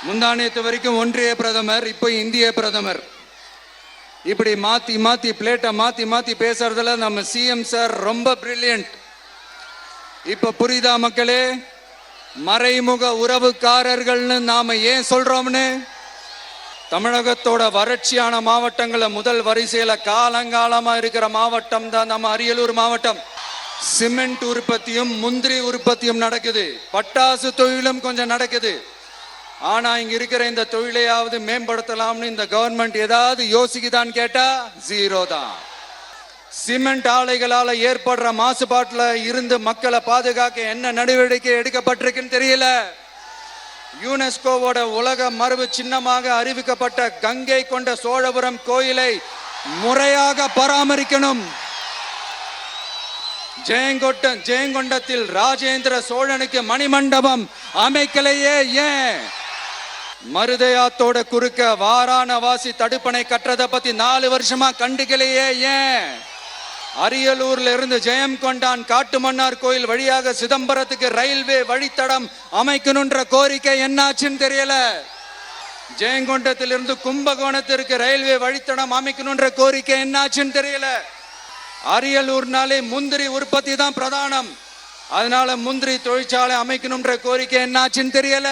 முந்தானியத்து வரைக்கும் ஒன்றிய பிரதமர், இப்போ இந்திய பிரதமர். இப்படி மாத்தி மாத்தி பிளேட்டை மாத்தி மாத்தி பேசுறதுல நம்ம சிஎம் சார் ரொம்ப பிரில்லியன்ட். இப்ப புரியுதா மக்களே? மறைமுக உறவுக்காரர்கள்னு நாம ஏன் சொல்றோம்னு. தமிழகத்தோட வறட்சியான மாவட்டங்கள முதல் வரிசையில காலங்காலமா இருக்கிற மாவட்டம் தான் நம்ம அரியலூர் மாவட்டம். சிமெண்ட் உற்பத்தியும் முந்திரி உற்பத்தியும் நடக்குது, பட்டாசு தொழிலும் கொஞ்சம் நடக்குது. ஆனா இங்க இருக்கிற இந்த தொழிலையாவது மேம்படுத்தலாம்னு இந்த கவர்மெண்ட் ஏதாவது யோசிக்குதான்னு கேட்டா ஜீரோ தான். சிமெண்ட் ஆலைகளால ஏற்படுற மாசுபாட்டுல இருந்து மக்களை பாதுகாக்க என்ன நடவடிக்கை எடுக்கப்பட்டிருக்குன்னு தெரியல. யுனெஸ்கோவோட உலக மரபு சின்னமாக அறிவிக்கப்பட்ட கங்கை கொண்ட சோழபுரம் கோயிலை முறையாக பராமரிக்கணும். ஜெயங்கொண்டத்தில் ராஜேந்திர சோழனுக்கு மணிமண்டபம் அமைக்கலையே ஏன்? மருதையாத்தோட குறுக்க வாராணவாசி தடுப்பணை கட்டுறதை பத்தி 4 வருஷமா கண்டுக்கலையே ஏன்? அரியலூர்ல இருந்து ஜெயங்கொண்டான் காட்டுமன்னார் கோயில் வழியாக சிதம்பரத்துக்கு ரயில்வே வழித்தடம் அமைக்கணும்ன்ற கோரிக்கை என்னாச்சுன்னு தெரியல. ஜெயங்கொண்டத்திலிருந்து கும்பகோணத்திற்கு ரயில்வே வழித்தடம் அமைக்கணும்ன்ற கோரிக்கை என்னாச்சுன்னு தெரியல. அரியலூர்னாலே முந்திரி உற்பத்தி தான் பிரதானம், அதனால முந்திரி தொழிற்சாலை அமைக்கணும்ன்ற கோரிக்கை என்னாச்சுன்னு தெரியல.